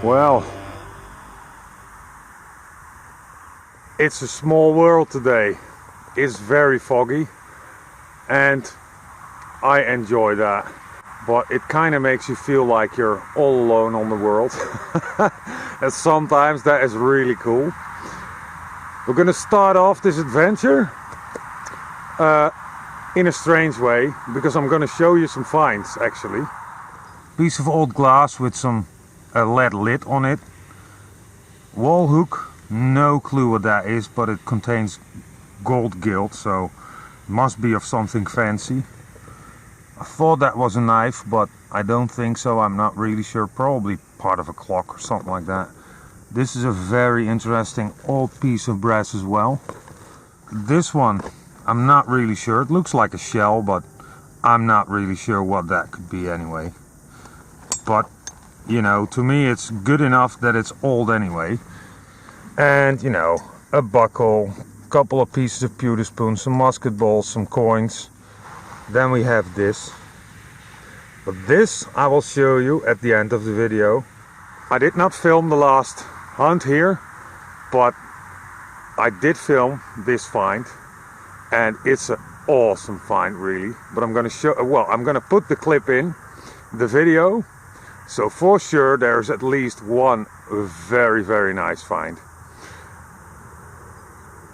Well, it's a small world today. It's very foggy and I enjoy that, but it kind of makes you feel like you're all alone on the world. And sometimes that is really cool. We're gonna start off this adventure in a strange way, because I'm gonna show you some finds actually. Piece of old glass with some lead lid on it. Wall hook, no clue what that is, but it contains gold gilt, so it must be of something fancy. I thought that was a knife, but I don't think so. I'm not really sure. Probably part of a clock or something like that. This is a very interesting old piece of brass as well. This one, I'm not really sure. It looks like a shell, but I'm not really sure what that could be anyway. But, you know, to me it's good enough that it's old anyway. And, you know, a buckle, a couple of pieces of pewter spoons, some musket balls, some coins. Then we have this. But this I will show you at the end of the video. I did not film the last hunt here, but I did film this find. And it's an awesome find, really. But I'm gonna show, well, I'm gonna put the clip in the video. So for sure there's at least one very, very nice find.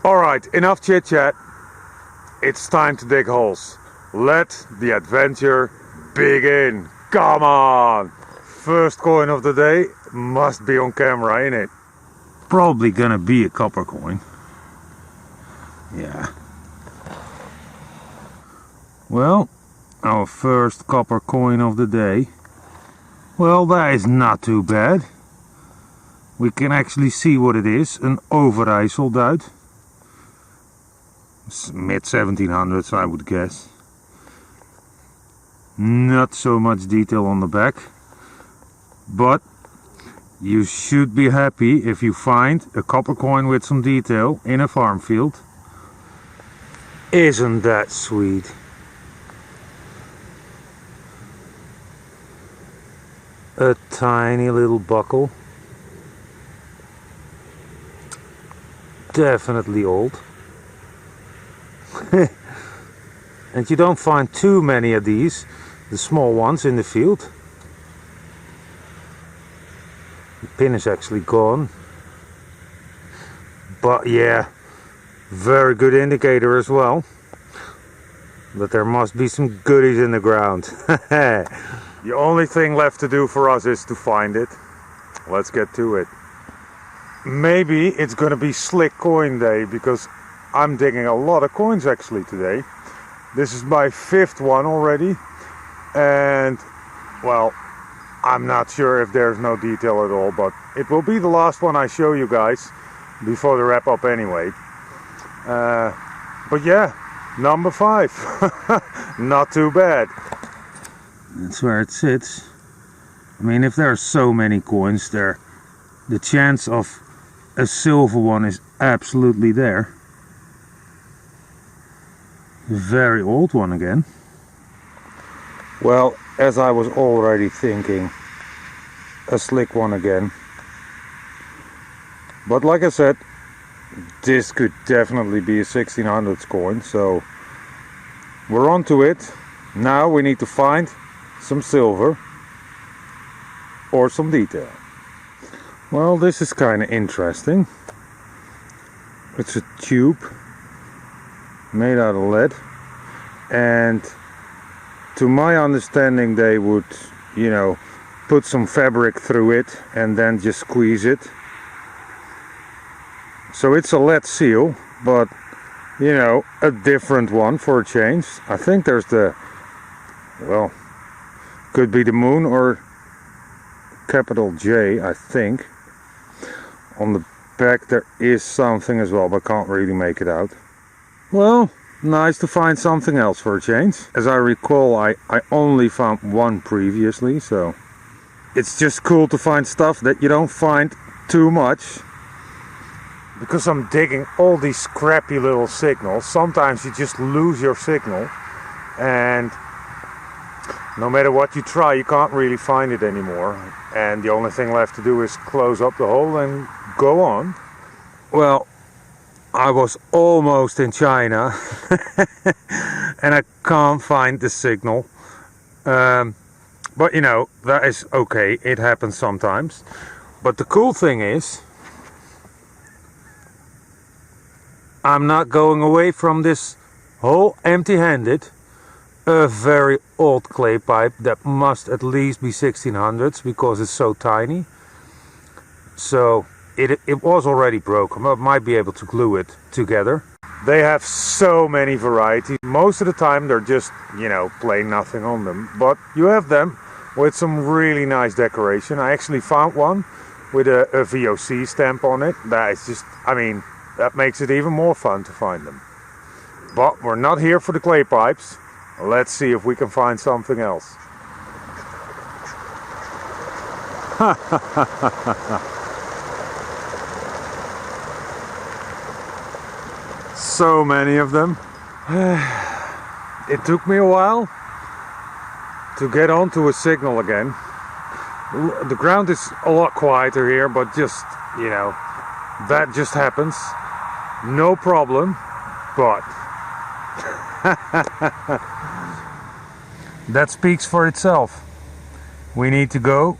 Alright, enough chit chat. It's time to dig holes. Let the adventure begin. Come on! First coin of the day must be on camera, ain't it? Probably gonna be a copper coin. Yeah. Well, our first copper coin of the day. Well, that is not too bad. We can actually see what it is. An Overijssel soldat. Mid 1700s, I would guess. Not so much detail on the back. But you should be happy if you find a copper coin with some detail in a farm field. Isn't that sweet? A tiny little buckle. Definitely old. And you don't find too many of these, the small ones, in the field. The pin is actually gone. But yeah, very good indicator as well that there must be some goodies in the ground. The only thing left to do for us is to find it. Let's get to it. Maybe it's gonna be slick coin day, because I'm digging a lot of coins actually today. This is my 5th one already, and well, I'm not sure if there's no detail at all, but it will be the last one I show you guys before the wrap up anyway. But yeah, number 5. Not too bad. That's where it sits. I mean, if there are so many coins there, the chance of a silver one is absolutely there. A very old one again. Well, as I was already thinking, a slick one again. But like I said, this could definitely be a 1600s coin, so we're on to it. Now we need to find some silver or some detail. Well, this is kind of interesting. It's a tube made out of lead, and to my understanding they would, you know, put some fabric through it and then just squeeze it. So it's a lead seal, but you know, a different one for a change. I think there's the, well, could be the moon or capital J, I think. On the back there is something as well, but can't really make it out. Well, nice to find something else for a change. As I recall, I only found one previously, so it's just cool to find stuff that you don't find too much. Because I'm digging all these scrappy little signals, sometimes you just lose your signal. And no matter what you try, you can't really find it anymore. And the only thing left to do is close up the hole and go on. Well, I was almost in China and I can't find the signal. But you know, that is okay, it happens sometimes. But the cool thing is, I'm not going away from this hole empty-handed. A very old clay pipe that must at least be 1600s because it's so tiny. So it was already broken, but I might be able to glue it together. They have so many varieties. Most of the time they're just, you know, plain nothing on them. But you have them with some really nice decoration. I actually found one with a VOC stamp on it. That is just, I mean, that makes it even more fun to find them. But we're not here for the clay pipes. Let's see if we can find something else. So many of them. It took me a while to get onto a signal again. The ground is a lot quieter here, but just, you know, that just happens. No problem, but that speaks for itself. We need to go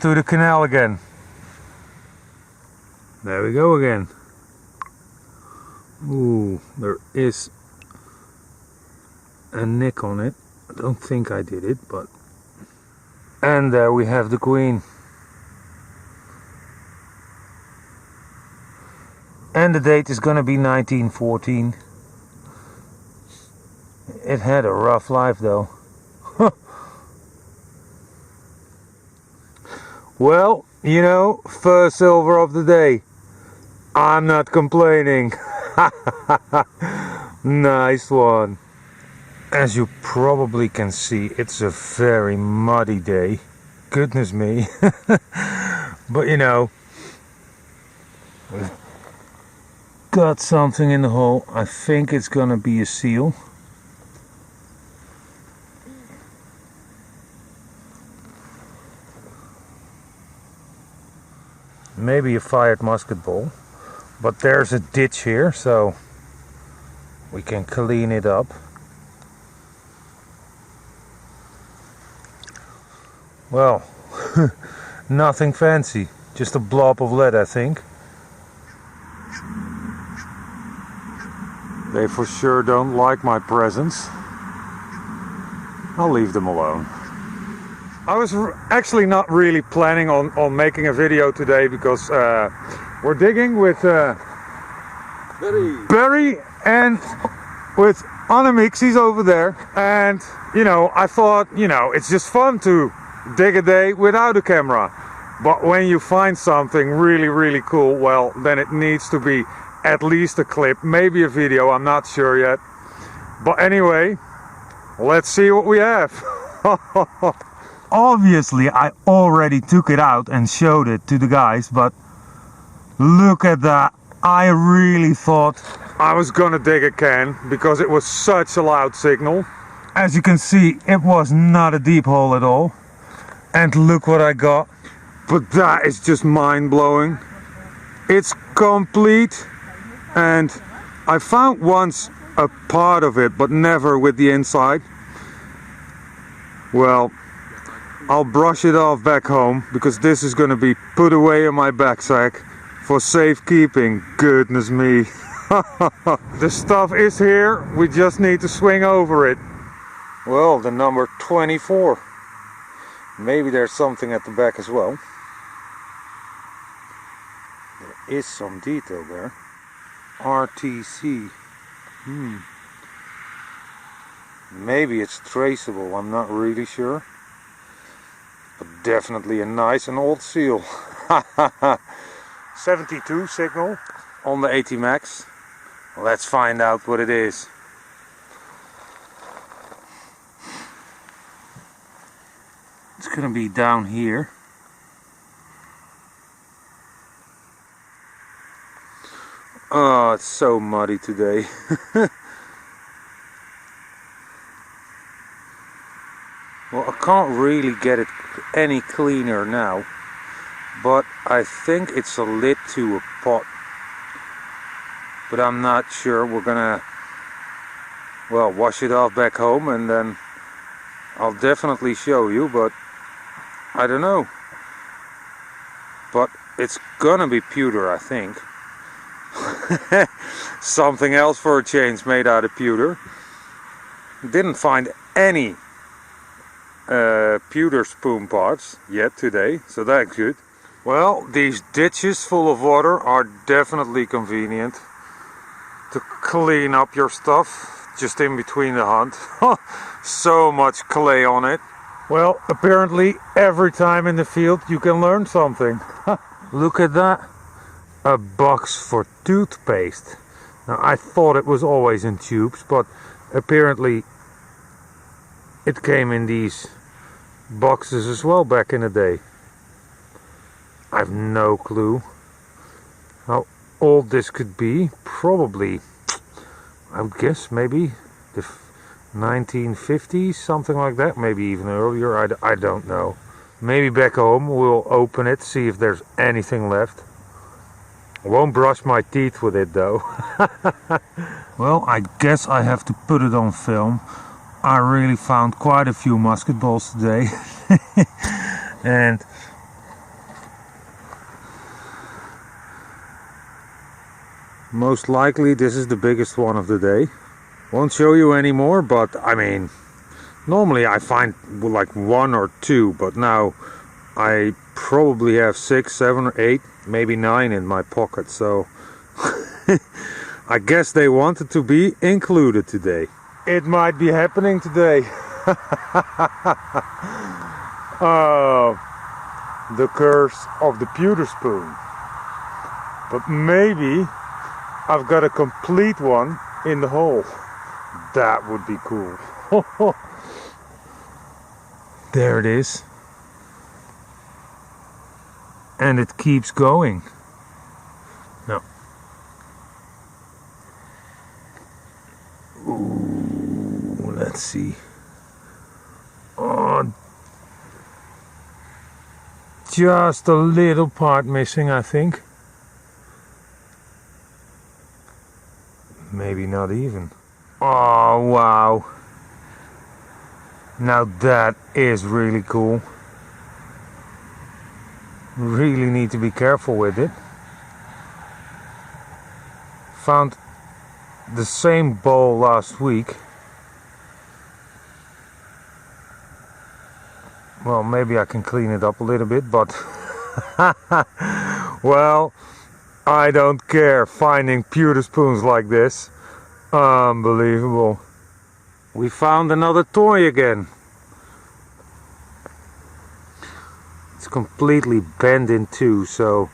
to the canal again. There we go again. Ooh, there is a nick on it. I don't think I did it, but... And there we have the queen. And the date is gonna be 1914. It had a rough life though. Well, you know, first silver of the day. I'm not complaining. Nice one. As you probably can see, it's a very muddy day. Goodness me. But you know, we've got something in the hole. I think it's gonna be a seal. Maybe a fired musket ball. But there's a ditch here, so we can clean it up. Well, nothing fancy, just a blob of lead, I think. They for sure don't like my presence. I'll leave them alone. I was actually not really planning on making a video today because we're digging with Barry and with Annemiek, she's over there. And, you know, I thought, you know, it's just fun to dig a day without a camera. But when you find something really, really cool, well, then it needs to be at least a clip, maybe a video, I'm not sure yet. But anyway, let's see what we have. Obviously, I already took it out and showed it to the guys, but look at that. I really thought I was gonna dig a can because it was such a loud signal. As you can see, it was not a deep hole at all. And look what I got. But that is just mind-blowing. It's complete. And I found once a part of it, but never with the inside. Well, I'll brush it off back home because this is going to be put away in my backpack for safekeeping. Goodness me. The stuff is here, we just need to swing over it. Well, the number 24. Maybe there's something at the back as well. There is some detail there. RTC. Maybe it's traceable, I'm not really sure. But definitely a nice and old seal. 72 signal on the 80 Max. Let's find out what it is. It's gonna be down here. Oh, it's so muddy today. Well, I can't really get it any cleaner now, but I think it's a lid to a pot. But I'm not sure. We're gonna, well, wash it off back home and then I'll definitely show you, but I don't know. But it's gonna be pewter, I think. Something else for a change made out of pewter. Didn't find any pewter spoon parts yet today, so that's good. Well, these ditches full of water are definitely convenient to clean up your stuff just in between the hunt. So much clay on it. Well, apparently every time in the field you can learn something. Look at that. A box for toothpaste. Now, I thought it was always in tubes, but apparently it came in these boxes as well back in the day. I've no clue how old this could be. Probably, I would guess maybe the 1950s, something like that. Maybe even earlier, I don't know. Maybe back home we'll open it, see if there's anything left. I won't brush my teeth with it though. Well, I guess I have to put it on film. I really found quite a few musket balls today. And most likely this is the biggest one of the day. Won't show you anymore, but I mean, normally I find like 1 or 2, but now I probably have 6, 7 or 8, maybe 9 in my pocket, so I guess they wanted to be included today. It might be happening today. Oh, the curse of the pewter spoon. But maybe I've got a complete one in the hole. That would be cool. There it is. And it keeps going. No. Ooh, let's see. Oh, just a little part missing, I think. Maybe not even. Oh, wow. Now that is really cool. Really need to be careful with it. Found the same bowl last week. Well, maybe I can clean it up a little bit, but well, I don't care finding pewter spoons like this. Unbelievable. We found another toy again. It's completely bent in two, so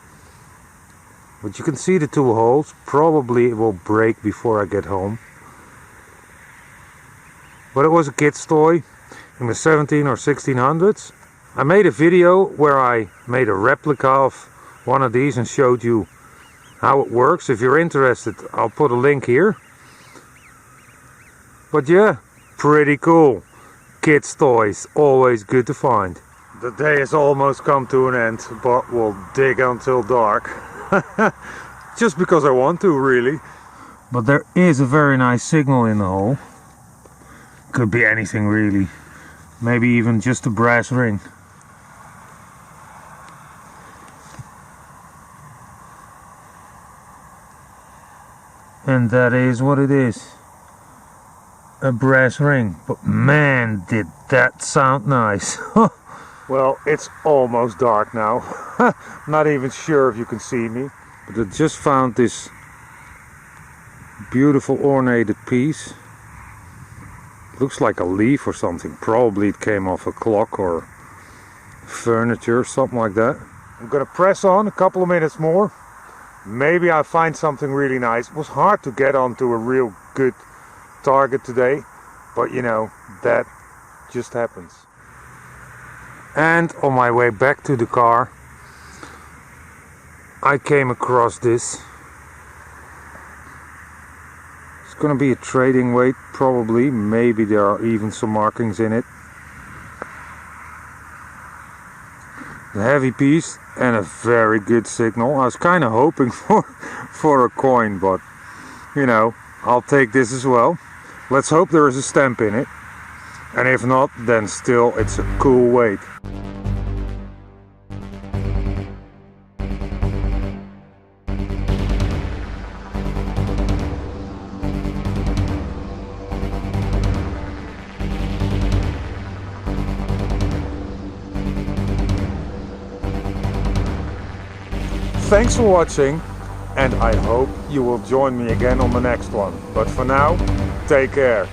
but you can see the 2 holes. Probably it will break before I get home. But it was a kid's toy in the 17 or 1600s. I made a video where I made a replica of one of these and showed you how it works. If you're interested, I'll put a link here. But yeah, pretty cool. Kids' toys, always good to find. The day has almost come to an end, but we'll dig until dark. Just because I want to, really. But there is a very nice signal in the hole. Could be anything, really. Maybe even just a brass ring. And that is what it is. A brass ring. But man, did that sound nice. Well, it's almost dark now. Not even sure if you can see me. But I just found this beautiful ornated piece. Looks like a leaf or something. Probably it came off a clock or furniture, something like that. I'm gonna press on a couple of minutes more. Maybe I'll find something really nice. It was hard to get onto a real good target today, but you know, that just happens. And on my way back to the car, I came across this. It's gonna be a trading weight, probably. Maybe there are even some markings in it. The heavy piece and a very good signal. I was kind of hoping for a coin, but you know, I'll take this as well. Let's hope there is a stamp in it. And if not, then still it's a cool weight. Thanks for watching, and I hope you will join me again on the next one. But for now, take care.